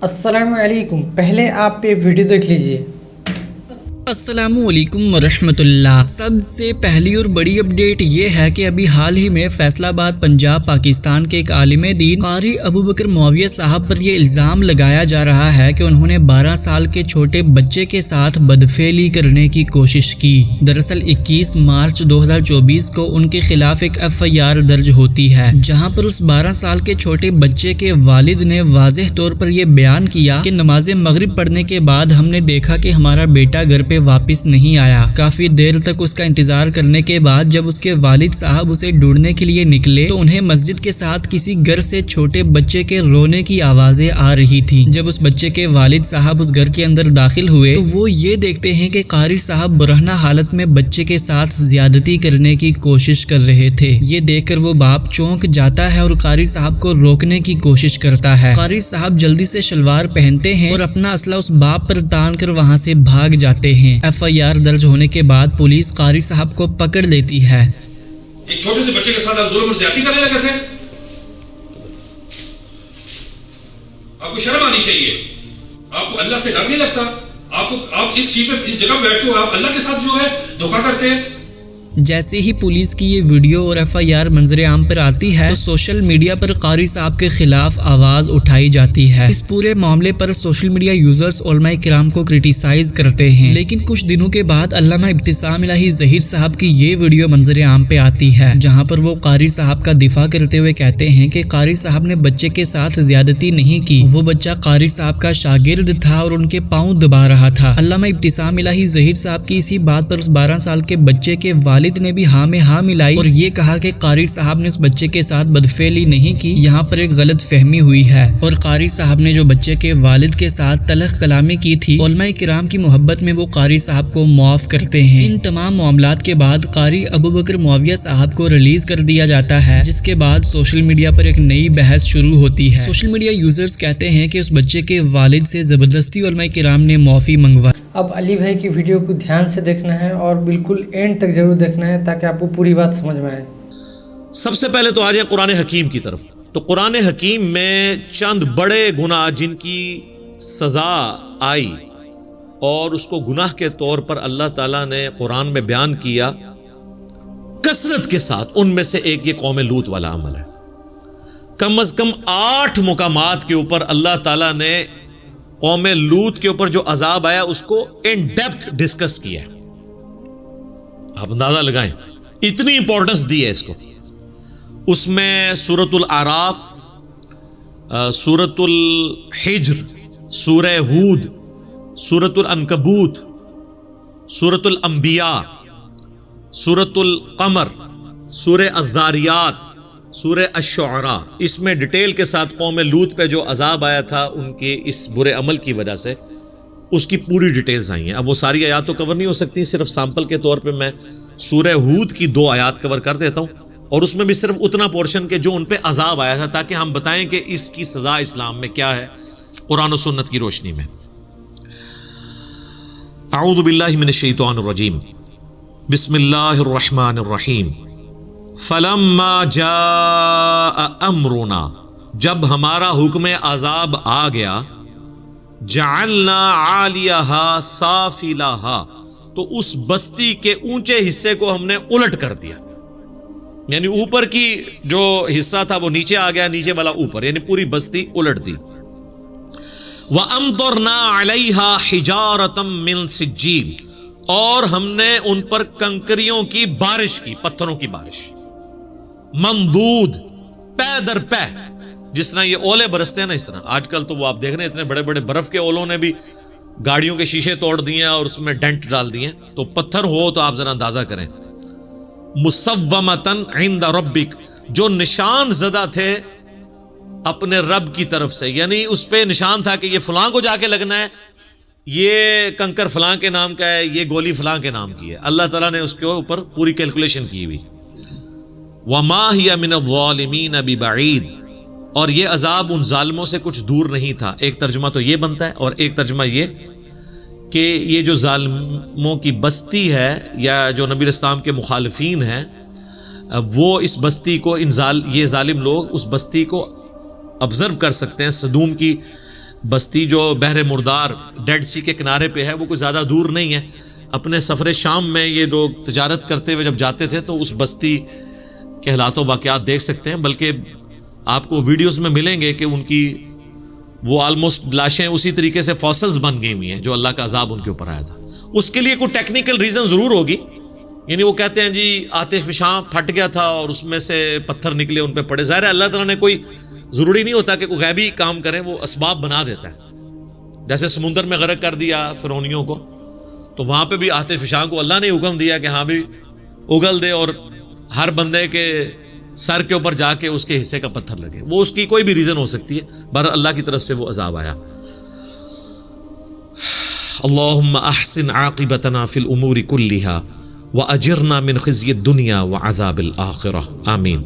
السلام علیکم، پہلے آپ یہ ویڈیو دیکھ لیجئے۔ السلام علیکم ورحمۃ اللہ۔ سب سے پہلی اور بڑی اپڈیٹ یہ ہے کہ ابھی حال ہی میں فیصل آباد پنجاب پاکستان کے ایک عالم دین قاری ابوبکر معاویہ صاحب پر یہ الزام لگایا جا رہا ہے کہ انہوں نے 12 سال کے چھوٹے بچے کے ساتھ بدفعلی کرنے کی کوشش کی۔ دراصل 21 مارچ 2024 کو ان کے خلاف ایک FIR درج ہوتی ہے، جہاں پر اس 12 سال کے چھوٹے بچے کے والد نے واضح طور پر یہ بیان کیا کہ نماز مغرب پڑھنے کے بعد ہم نے دیکھا کہ ہمارا بیٹا گھر پہ واپس نہیں آیا۔ کافی دیر تک اس کا انتظار کرنے کے بعد جب اس کے والد صاحب اسے ڈھونڈنے کے لیے نکلے تو انہیں مسجد کے ساتھ کسی گھر سے چھوٹے بچے کے رونے کی آوازیں آ رہی تھی۔ جب اس بچے کے والد صاحب اس گھر کے اندر داخل ہوئے تو وہ یہ دیکھتے ہیں کہ قاری صاحب برہنہ حالت میں بچے کے ساتھ زیادتی کرنے کی کوشش کر رہے تھے۔ یہ دیکھ کر وہ باپ چونک جاتا ہے اور قاری صاحب کو روکنے کی کوشش کرتا ہے۔ قاری صاحب جلدی سے شلوار پہنتے ہیں اور اپنا اسلحہ اس باپ پر تان کر وہاں سے بھاگ جاتے ہیں۔ FIR درج ہونے کے بعد پولیس قاری صاحب کو پکڑ لیتی ہے۔ ایک چھوٹے سے بچے کے ساتھ آپ ظلم اور زیادتی کرنے لگے تھے؟ آپ کو شرم آنی چاہیے۔ آپ کو اللہ سے ڈر نہیں لگتا؟ آپ اس چیز پہ اس جگہ بیٹھتے ہو، آپ اللہ کے ساتھ جو ہے دھوکہ کرتے ہیں۔ جیسے ہی پولیس کی یہ ویڈیو اور FIR منظر عام پر آتی ہے تو سوشل میڈیا پر قاری صاحب کے خلاف آواز اٹھائی جاتی ہے۔ اس پورے معاملے پر سوشل میڈیا یوزرز علماء کرام کو کرٹیسائز کرتے ہیں، لیکن کچھ دنوں کے بعد علامہ ابتسام الہی ظہیر صاحب کی یہ ویڈیو منظر عام پہ آتی ہے، جہاں پر وہ قاری صاحب کا دفاع کرتے ہوئے کہتے ہیں کہ قاری صاحب نے بچے کے ساتھ زیادتی نہیں کی، وہ بچہ قاری صاحب کا شاگرد تھا اور ان کے پاؤں دبا رہا تھا۔ علامہ ابتسام الہی ظہیر صاحب کی اسی بات پر اس 12 سال کے بچے کے والد نے بھی ہاں میں ہاں ملائی اور یہ کہا کہ قاری صاحب نے اس بچے کے ساتھ بدفعلی نہیں کی، یہاں پر ایک غلط فہمی ہوئی ہے، اور قاری صاحب نے جو بچے کے والد کے ساتھ تلخ کلامی کی تھی، علماء کرام کی محبت میں وہ قاری صاحب کو معاف کرتے ہیں۔ ان تمام معاملات کے بعد قاری ابوبکر معاویہ صاحب کو ریلیز کر دیا جاتا ہے، جس کے بعد سوشل میڈیا پر ایک نئی بحث شروع ہوتی ہے۔ سوشل میڈیا یوزرز کہتے ہیں کہ اس بچے کے والد سے زبردستی علماء کرام نے معافی منگوائی۔ اب علی بھائی کی ویڈیو کو دھیان سے دیکھنا ہے اور بالکل اینڈ تک ضرور دیکھنا ہے تاکہ آپ کو پوری بات سمجھ میں آئے۔ سب سے پہلے تو آ جائے قرآن حکیم کی طرف۔ تو قرآن حکیم میں چند بڑے گناہ جن کی سزا آئی اور اس کو گناہ کے طور پر اللہ تعالیٰ نے قرآن میں بیان کیا کثرت کے ساتھ، ان میں سے ایک یہ قوم لوط والا عمل ہے۔ کم از کم 8 مقامات کے اوپر اللہ تعالیٰ نے قوم لوط کے اوپر جو عذاب آیا اس کو ان ڈیپتھ ڈسکس کیا ہے۔ آپ اندازہ لگائیں، اتنی امپورٹنس دی ہے اس کو۔ اس میں سورۃ الاعراف، سورۃ الحجر، سورہ ہود، سورۃ العنکبوت، سورۃ الانبیاء، سورۃ القمر، سورہ الذاریات، سورہ الشعراء، اس میں ڈیٹیل کے ساتھ قوم لوط پہ جو عذاب آیا تھا ان کے اس برے عمل کی وجہ سے اس کی پوری ڈیٹیلز آئی ہیں۔ اب وہ ساری آیات تو کور نہیں ہو سکتی، صرف سیمپل کے طور پہ میں سورہ ہود کی 2 آیات کور کر دیتا ہوں، اور اس میں بھی صرف اتنا پورشن کہ جو ان پہ عذاب آیا تھا، تاکہ ہم بتائیں کہ اس کی سزا اسلام میں کیا ہے قرآن و سنت کی روشنی میں۔ اعوذ باللہ من الشیطان الرجیم، بسم اللہ الرحمن الرحیم۔ فلما جاء امرنا، جب ہمارا حکم عذاب آ گیا، جعلنا عالیہا سافلہا، تو اس بستی کے اونچے حصے کو ہم نے الٹ کر دیا، یعنی اوپر کی جو حصہ تھا وہ نیچے آ گیا، نیچے والا اوپر، یعنی پوری بستی الٹ دی۔ وَأَمْطَرْنَا عَلَيْهَا حِجَارَةً مِّن سِجِّيلٍ، اور ہم نے ان پر کنکریوں کی بارش کی، پتھروں کی بارش، ممدود، پے در پے، جس طرح یہ اولے برستے ہیں نا، اس طرح آج کل تو وہ آپ دیکھ رہے ہیں اتنے بڑے بڑے برف کے اولوں نے بھی گاڑیوں کے شیشے توڑ دیے ہیں اور اس میں ڈینٹ ڈال دیے ہیں، تو پتھر ہو تو آپ ذرا اندازہ کریں۔ مصومتن عند ربک، جو نشان زدہ تھے اپنے رب کی طرف سے، یعنی اس پہ نشان تھا کہ یہ فلاں کو جا کے لگنا ہے، یہ کنکر فلاں کے نام کا ہے، یہ گولی فلاں کے نام کی ہے، اللہ تعالیٰ نے اس کے اوپر پوری کیلکولیشن کی ہوئی۔ وما ہی من الظالمین ببعید، اور یہ عذاب ان ظالموں سے کچھ دور نہیں تھا۔ ایک ترجمہ تو یہ بنتا ہے، اور ایک ترجمہ یہ کہ یہ جو ظالموں کی بستی ہے یا جو نبی اسلام کے مخالفین ہیں، وہ اس بستی کو یہ ظالم لوگ اس بستی کو آبزرو کر سکتے ہیں، سدوم کی بستی جو بحر مردار ڈیڈ سی کے کنارے پہ ہے وہ کوئی زیادہ دور نہیں ہے. اپنے سفر شام میں یہ لوگ تجارت کرتے ہوئے جب جاتے تھے تو اس بستی کے حالات و واقعات دیکھ سکتے ہیں. بلکہ آپ کو ویڈیوز میں ملیں گے کہ ان کی وہ آلموسٹ لاشیں اسی طریقے سے فاسلز بن گئی ہوئی ہیں جو اللہ کا عذاب ان کے اوپر آیا تھا. اس کے لیے کوئی ٹیکنیکل ریزن ضرور ہوگی. یعنی وہ کہتے ہیں جی آتش فشاں پھٹ گیا تھا اور اس میں سے پتھر نکلے ان پہ پڑے. ظاہر ہے اللہ تعالیٰ نے کوئی ضروری نہیں ہوتا کہ کوئی غیبی کام کریں, وہ اسباب بنا دیتا ہے. جیسے سمندر میں غرق کر دیا فرعونیوں کو, تو وہاں پہ بھی آتش فشاں کو اللہ نے حکم دیا کہ ہاں بھی اگل دے اور ہر بندے کے سر کے اوپر جا کے اس کے حصے کا پتھر لگے. وہ اس کی کوئی بھی ریزن ہو سکتی ہے, بہرحال اللہ کی طرف سے وہ عذاب آیا. اللہم احسن عاقبتنا فی الامور کلہا واجرنا من خزی الدنیا وعذاب الآخرہ, آمین.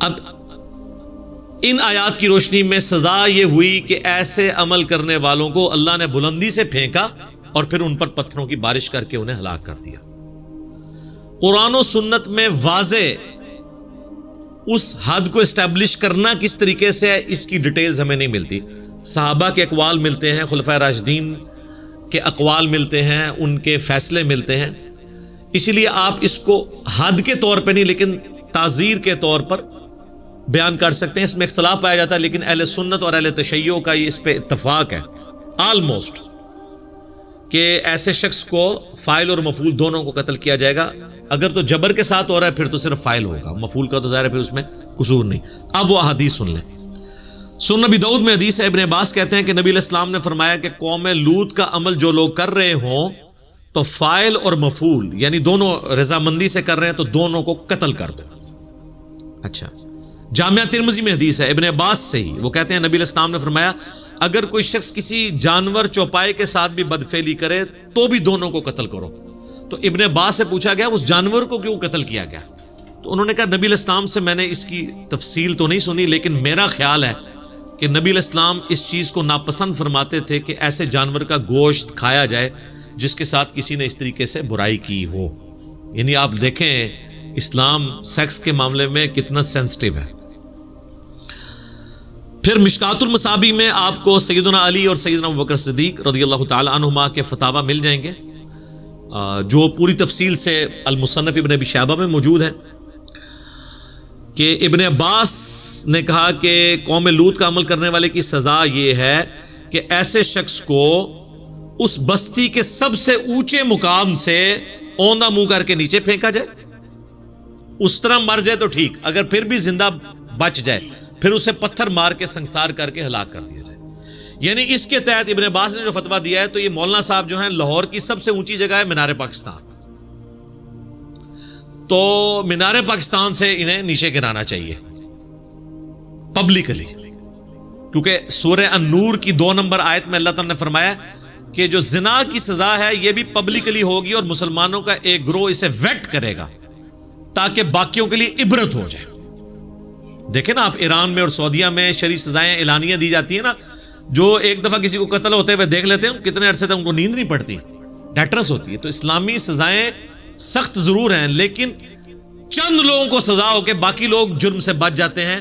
اب ان آیات کی روشنی میں سزا یہ ہوئی کہ ایسے عمل کرنے والوں کو اللہ نے بلندی سے پھینکا اور پھر ان پر پتھروں کی بارش کر کے انہیں ہلاک کر دیا. قرآن و سنت میں واضح اس حد کو اسٹیبلش کرنا کس طریقے سے ہے اس کی ڈیٹیلز ہمیں نہیں ملتی. صحابہ کے اقوال ملتے ہیں, خلفائے راشدین کے اقوال ملتے ہیں, ان کے فیصلے ملتے ہیں. اسی لیے آپ اس کو حد کے طور پہ نہیں لیکن تعزیر کے طور پر بیان کر سکتے ہیں. اس میں اختلاف پایا جاتا ہے لیکن اہل سنت اور اہل تشیع کا یہ اس پہ اتفاق ہے آلموسٹ کہ ایسے شخص کو فاعل اور مفعول دونوں کو قتل کیا جائے گا. اگر تو جبر کے ساتھ ہو رہا ہے پھر تو صرف فاعل ہوگا, مفعول کا تو ظاہر ہے پھر اس میں قصور نہیں. اب وہ حدیث سن لیں. سنن نبی داؤد میں حدیث ہے, ابن عباس کہتے ہیں کہ نبی علیہ السلام نے فرمایا کہ قوم لوط کا عمل جو لوگ کر رہے ہوں تو فاعل اور مفعول یعنی دونوں رضامندی سے کر رہے ہیں تو دونوں کو قتل کر دو. اچھا, جامعہ ترمذی میں حدیث ہے ابن عباس سے ہی, وہ کہتے ہیں نبی علیہ السلام نے فرمایا اگر کوئی شخص کسی جانور چوپائے کے ساتھ بھی بدفعلی کرے تو بھی دونوں کو قتل کرو. تو ابن عباس سے پوچھا گیا اس جانور کو کیوں قتل کیا گیا؟ تو انہوں نے کہا نبی علیہ السلام سے میں نے اس کی تفصیل تو نہیں سنی لیکن میرا خیال ہے کہ نبی علیہ السلام اس چیز کو ناپسند فرماتے تھے کہ ایسے جانور کا گوشت کھایا جائے جس کے ساتھ کسی نے اس طریقے سے برائی کی ہو. یعنی آپ دیکھیں اسلام سیکس کے معاملے میں کتنا سینسٹیو ہے. پھر مشکات المصابیح میں آپ کو سیدنا علی اور سیدنا ابوبکر صدیق رضی اللہ تعالی عنہما کے فتاوی مل جائیں گے جو پوری تفصیل سے المصنف ابن ابی شیبہ میں موجود ہے کہ ابن عباس نے کہا کہ قوم لوط کا عمل کرنے والے کی سزا یہ ہے کہ ایسے شخص کو اس بستی کے سب سے اونچے مقام سے اوندا منہ کر کے نیچے پھینکا جائے. اس طرح مر جائے تو ٹھیک, اگر پھر بھی زندہ بچ جائے پھر اسے پتھر مار کے سنسار کر کے ہلاک کر دیا جائے. یعنی اس کے تحت ابن عباس نے جو فتویٰ دیا ہے تو یہ مولانا صاحب جو ہیں لاہور کی سب سے اونچی جگہ ہے مینار پاکستان, تو مینار پاکستان سے انہیں نیچے گرانا چاہیے پبلکلی, کیونکہ سورہ النور کی 2 نمبر آیت میں اللہ تعالیٰ نے فرمایا کہ جو زنا کی سزا ہے یہ بھی پبلکلی ہوگی اور مسلمانوں کا ایک گروہ اسے ویٹ کرے گا تاکہ باقیوں کے لیے عبرت ہو جائے. دیکھیں نا آپ ایران میں اور سعودیہ میں شرعی سزائیں اعلانیہ دی جاتی ہیں نا, جو ایک دفعہ کسی کو قتل ہوتے ہوئے دیکھ لیتے ہیں کتنے عرصے تک ان کو نیند نہیں پڑتی, ڈیٹرس ہوتی ہے. تو اسلامی سزائیں سخت ضرور ہیں لیکن چند لوگوں کو سزا ہو کے باقی لوگ جرم سے بچ جاتے ہیں,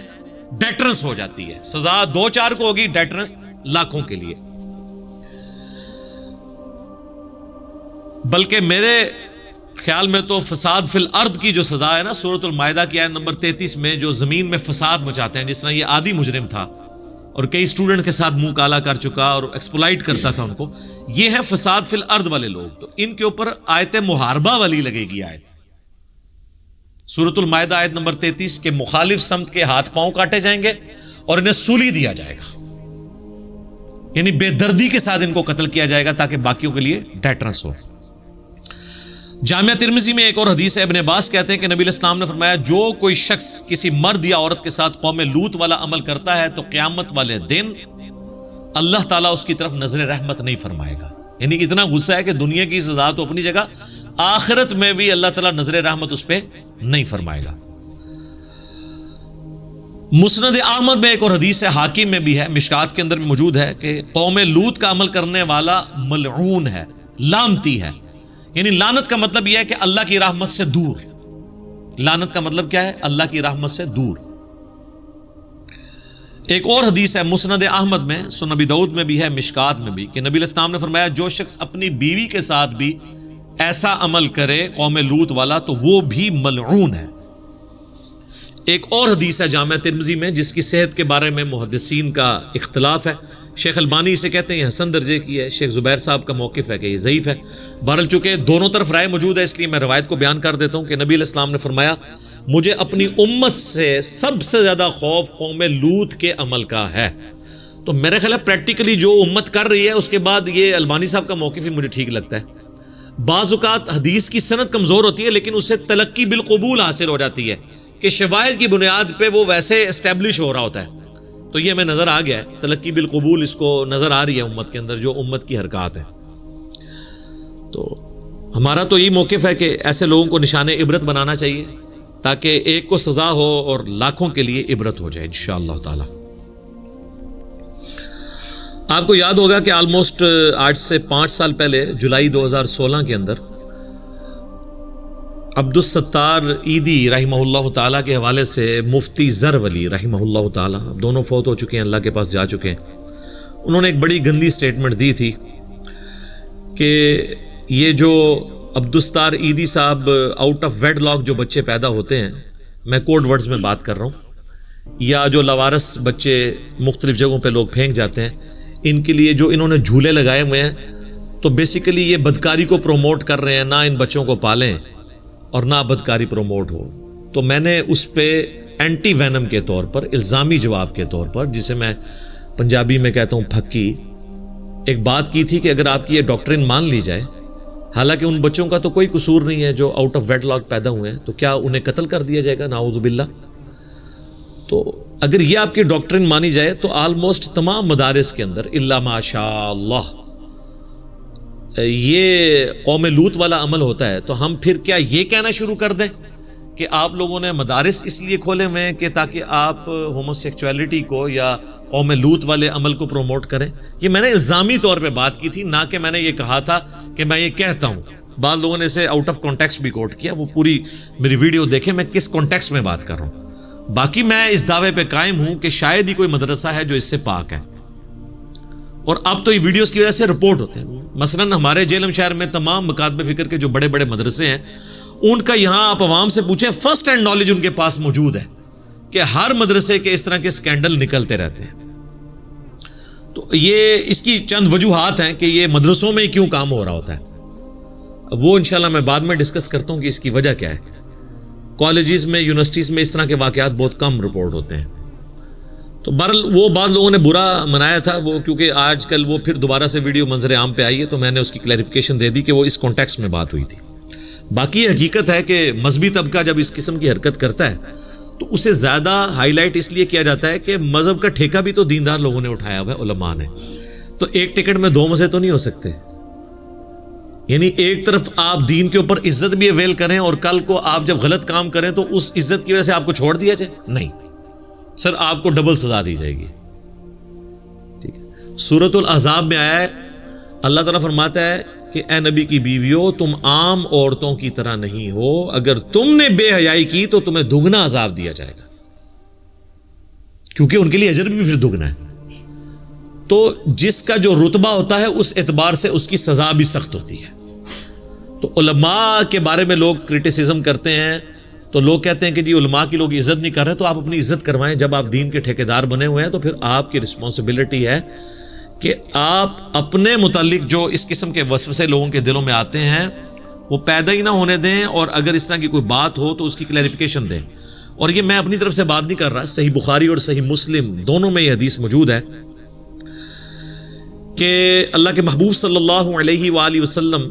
ڈیٹرنس ہو جاتی ہے. سزا 2-4 کو ہوگی, ڈیٹرنس لاکھوں کے لیے. بلکہ میرے خیال میں تو فساد فی الارض کی جو سزا ہے نا سورۃ المائدہ کی آیت نمبر 33 میں, جو زمین میں فساد مچاتے ہیں, جس طرح یہ عادی مجرم تھا اور کئی اسٹوڈنٹ کے ساتھ منہ کالا کر چکا اور ایکسپلائٹ کرتا تھا ان کو, یہ ہے فساد فی الارض والے لوگ. تو ان کے اوپر آیت محاربہ والی لگے گی آیت سورۃ المائدہ آیت نمبر 33 کے مخالف سمت کے ہاتھ پاؤں کاٹے جائیں گے اور انہیں سولی دیا جائے گا. یعنی بے دردی کے ساتھ ان کو قتل کیا جائے گا تاکہ باقیوں کے لیے ڈیٹرنس ہو. جامعہ ترمذی میں ایک اور حدیث ہے, ابن عباس کہتے ہیں کہ نبی علیہ السلام نے فرمایا جو کوئی شخص کسی مرد یا عورت کے ساتھ قوم لوط والا عمل کرتا ہے تو قیامت والے دن اللہ تعالیٰ اس کی طرف نظر رحمت نہیں فرمائے گا. یعنی اتنا غصہ ہے کہ دنیا کی سزا تو اپنی جگہ, آخرت میں بھی اللہ تعالیٰ نظر رحمت اس پہ نہیں فرمائے گا. مسند احمد میں ایک اور حدیث ہے, حاکم میں بھی ہے, مشکات کے اندر بھی موجود ہے کہ قوم لوط کا عمل کرنے والا ملعون ہے, لعنتی ہے. یعنی لعنت کا مطلب یہ ہے کہ اللہ کی رحمت سے دور. لعنت کا مطلب کیا ہے؟ اللہ کی رحمت سے دور. ایک اور حدیث ہے مسند احمد میں، سنن ابی داؤد میں بھی ہے، مشکات میں بھی، کہ نبی علیہ السلام نے فرمایا جو شخص اپنی بیوی کے ساتھ بھی ایسا عمل کرے قوم لوط والا تو وہ بھی ملعون ہے۔ ایک اور حدیث ہے جامع ترمذی میں جس کی صحت کے بارے میں محدثین کا اختلاف ہے، شیخ البانی اسے کہتے ہیں یہ حسن درجے کی ہے، شیخ زبیر صاحب کا موقف ہے کہ یہ ضعیف ہے۔ بہرحال چونکہ دونوں طرف رائے موجود ہے اس لیے میں روایت کو بیان کر دیتا ہوں کہ نبی علیہ السلام نے فرمایا مجھے اپنی امت سے سب سے زیادہ خوف قوم لوط کے عمل کا ہے۔ تو میرے خیال ہے پریکٹیکلی جو امت کر رہی ہے اس کے بعد یہ البانی صاحب کا موقف ہی مجھے ٹھیک لگتا ہے۔ بعض اوقات حدیث کی سند کمزور ہوتی ہے لیکن اسے تلقی بالقبول حاصل ہو جاتی ہے کہ شواہد کی بنیاد پہ وہ ویسے اسٹیبلش ہو رہا ہوتا ہے، تو یہ ہمیں نظر آ گیا ہے، تلقی بالقبول اس کو نظر آ رہی ہے امت کے اندر جو امت کی حرکات ہے۔ تو ہمارا تو یہی موقف ہے کہ ایسے لوگوں کو نشان عبرت بنانا چاہیے تاکہ ایک کو سزا ہو اور لاکھوں کے لیے عبرت ہو جائے انشاءاللہ تعالی۔ آپ کو یاد ہوگا کہ آلموسٹ آج سے 5 سال پہلے جولائی 2016 کے اندر عبدالستار عیدی رحمہ اللہ تعالیٰ کے حوالے سے مفتی زر ولی رحمہ اللہ تعالیٰ، دونوں فوت ہو چکے ہیں، اللہ کے پاس جا چکے ہیں، انہوں نے ایک بڑی گندی سٹیٹمنٹ دی تھی کہ یہ جو عبدالستار عیدی صاحب آؤٹ آف ویڈ لاک جو بچے پیدا ہوتے ہیں، میں کوڈ ورڈز میں بات کر رہا ہوں، یا جو لاوارث بچے مختلف جگہوں پہ لوگ پھینک جاتے ہیں، ان کے لیے جو انہوں نے جھولے لگائے ہوئے ہیں تو بیسیکلی یہ بدکاری کو پروموٹ کر رہے ہیں، نہ ان بچوں کو پالیں اور نہ بدکاری پروموٹ ہو۔ تو میں نے اس پہ اینٹی وینم کے طور پر، الزامی جواب کے طور پر، جسے میں پنجابی میں کہتا ہوں پھکی، ایک بات کی تھی کہ اگر آپ کی یہ ڈاکٹرن مان لی جائے، حالانکہ ان بچوں کا تو کوئی قصور نہیں ہے جو آؤٹ آف ویڈ لاک پیدا ہوئے ہیں، تو کیا انہیں قتل کر دیا جائے گا؟ نعوذ باللہ۔ تو اگر یہ آپ کی ڈاکٹرن مانی جائے تو آلموسٹ تمام مدارس کے اندر الا ماشاء اللہ یہ قوم لوط والا عمل ہوتا ہے، تو ہم پھر کیا یہ کہنا شروع کر دیں کہ آپ لوگوں نے مدارس اس لیے کھولے ہوئے ہیں کہ تاکہ آپ ہومو سیکچویلٹی کو یا قوم لوط والے عمل کو پروموٹ کریں؟ یہ میں نے الزامی طور پہ بات کی تھی، نہ کہ میں نے یہ کہا تھا کہ میں یہ کہتا ہوں۔ بعض لوگوں نے اسے آؤٹ آف کانٹیکسٹ بھی کوٹ کیا، وہ پوری میری ویڈیو دیکھیں میں کس کانٹیکسٹ میں بات کر رہا ہوں۔ باقی میں اس دعوے پہ قائم ہوں کہ شاید ہی کوئی مدرسہ ہے جو اس سے پاک ہے، اور اب تو یہ ویڈیوز کی وجہ سے رپورٹ ہوتے ہیں۔ مثلا ہمارے جیلم شہر میں تمام مکاتب فکر کے جو بڑے بڑے مدرسے ہیں، ان کا یہاں آپ عوام سے پوچھیں، فرسٹ ہینڈ نالج ان کے پاس موجود ہے کہ ہر مدرسے کے اس طرح کے سکینڈل نکلتے رہتے ہیں۔ تو یہ اس کی چند وجوہات ہیں کہ یہ مدرسوں میں کیوں کام ہو رہا ہوتا ہے، وہ انشاءاللہ میں بعد میں ڈسکس کرتا ہوں کہ اس کی وجہ کیا ہے۔ کالجز میں، یونیورسٹیز میں اس طرح کے واقعات بہت کم رپورٹ ہوتے ہیں۔ تو بہرحال وہ بعض لوگوں نے برا منایا تھا، وہ کیونکہ آج کل وہ پھر دوبارہ سے ویڈیو منظر عام پہ آئی ہے، تو میں نے اس کی کلیریفیکیشن دے دی کہ وہ اس کانٹیکسٹ میں بات ہوئی تھی۔ باقی حقیقت ہے کہ مذہبی طبقہ جب اس قسم کی حرکت کرتا ہے تو اسے زیادہ ہائی لائٹ اس لیے کیا جاتا ہے کہ مذہب کا ٹھیکہ بھی تو دیندار لوگوں نے اٹھایا ہوا ہے، علماء نے، تو ایک ٹکٹ میں 2 مزے تو نہیں ہو سکتے۔ یعنی ایک طرف آپ دین کے اوپر عزت بھی اویل کریں اور کل کو آپ جب غلط کام کریں تو اس عزت کی وجہ سے آپ کو چھوڑ دیا جائے، نہیں سر، آپ کو ڈبل سزا دی جائے گی۔ ٹھیک ہے، سورۃ الاحزاب میں آیا ہے، اللہ تعالیٰ فرماتا ہے کہ اے نبی کی بیویوں، تم عام عورتوں کی طرح نہیں ہو، اگر تم نے بے حیائی کی تو تمہیں دگنا عذاب دیا جائے گا، کیونکہ ان کے لیے اجر بھی پھر دگنا ہے۔ تو جس کا جو رتبہ ہوتا ہے اس اعتبار سے اس کی سزا بھی سخت ہوتی ہے۔ تو علماء کے بارے میں لوگ کرٹیسزم کرتے ہیں تو لوگ کہتے ہیں کہ جی علماء کی لوگ عزت نہیں کر رہے، تو آپ اپنی عزت کروائیں۔ جب آپ دین کے ٹھیکیدار بنے ہوئے ہیں تو پھر آپ کی رسپانسبلٹی ہے کہ آپ اپنے متعلق جو اس قسم کے وسوسے لوگوں کے دلوں میں آتے ہیں وہ پیدا ہی نہ ہونے دیں، اور اگر اس طرح کی کوئی بات ہو تو اس کی کلیریفیکیشن دیں۔ اور یہ میں اپنی طرف سے بات نہیں کر رہا، صحیح بخاری اور صحیح مسلم دونوں میں یہ حدیث موجود ہے کہ اللہ کے محبوب صلی اللہ علیہ وآلہ وسلم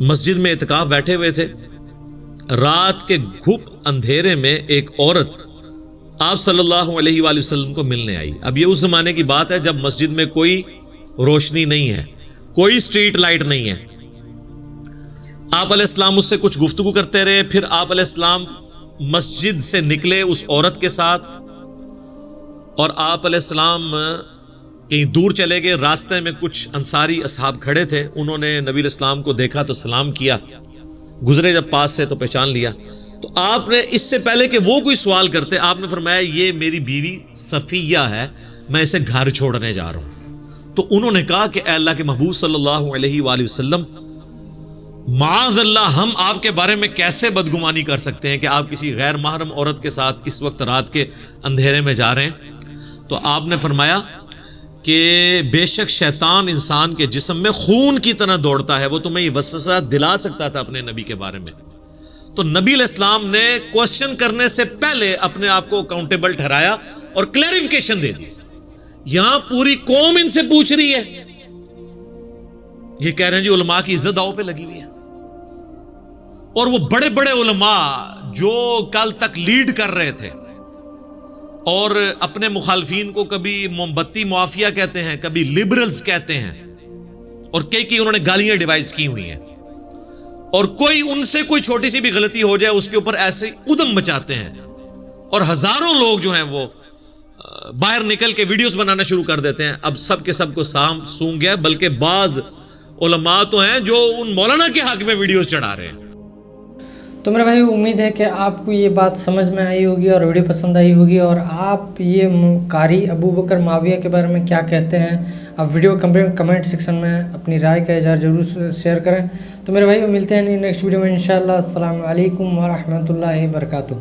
مسجد میں اعتکاف بیٹھے ہوئے تھے، رات کے گھپ اندھیرے میں ایک عورت آپ صلی اللہ علیہ وآلہ وسلم کو ملنے آئی۔ اب یہ اس زمانے کی بات ہے جب مسجد میں کوئی روشنی نہیں ہے، کوئی اسٹریٹ لائٹ نہیں ہے۔ آپ علیہ السلام اس سے کچھ گفتگو کرتے رہے، پھر آپ علیہ السلام مسجد سے نکلے اس عورت کے ساتھ، اور آپ علیہ السلام کہیں دور چلے گئے۔ راستے میں کچھ انصاری اصحاب کھڑے تھے، انہوں نے نبی علیہ السلام کو دیکھا تو سلام کیا، گزرے جب پاس سے تو پہچان لیا۔ تو آپ نے اس سے پہلے کہ وہ کوئی سوال کرتے آپ نے فرمایا یہ میری بیوی صفیہ ہے، میں اسے گھر چھوڑنے جا رہا ہوں۔ تو انہوں نے کہا کہ اے اللہ کے محبوب صلی اللہ علیہ وآلہ وسلم، معاذ اللہ، ہم آپ کے بارے میں کیسے بدگمانی کر سکتے ہیں کہ آپ کسی غیر محرم عورت کے ساتھ اس وقت رات کے اندھیرے میں جا رہے ہیں؟ تو آپ نے فرمایا کہ بے شک شیطان انسان کے جسم میں خون کی طرح دوڑتا ہے، وہ تمہیں یہ وسوسہ دلا سکتا تھا اپنے نبی کے بارے میں۔ تو نبی علیہ السلام نے کوشچن کرنے سے پہلے اپنے آپ کو اکاؤنٹیبل ٹھہرایا اور کلیریفیکیشن دے دی۔ یہاں پوری قوم ان سے پوچھ رہی ہے، یہ کہہ رہے ہیں جی علماء کی عزت داؤ پہ لگی ہوئی ہے، اور وہ بڑے بڑے علماء جو کل تک لیڈ کر رہے تھے اور اپنے مخالفین کو کبھی موم بتی معافیہ کہتے ہیں، کبھی لبرلز کہتے ہیں، اور کئی انہوں نے گالیاں ڈیوائز کی ہوئی ہیں، اور کوئی ان سے کوئی چھوٹی سی بھی غلطی ہو جائے اس کے اوپر ایسے ادم مچاتے ہیں، اور ہزاروں لوگ جو ہیں وہ باہر نکل کے ویڈیوز بنانا شروع کر دیتے ہیں۔ اب سب کے سب کو سونگ گیا، بلکہ بعض علماء تو ہیں جو ان مولانا کے حق میں ویڈیوز چڑھا رہے ہیں۔ تو میرے بھائی امید ہے کہ آپ کو یہ بات سمجھ میں آئی ہوگی اور ویڈیو پسند آئی ہوگی، اور آپ یہ قاری ابوبکر معاویہ کے بارے میں کیا کہتے ہیں، آپ ویڈیو کمنٹ سیکشن میں اپنی رائے کا اظہار ضرور شیئر کریں۔ تو میرے بھائی ملتے ہیں نیکسٹ ویڈیو میں انشاءاللہ۔ السلام علیکم ورحمۃ اللہ وبرکاتہ۔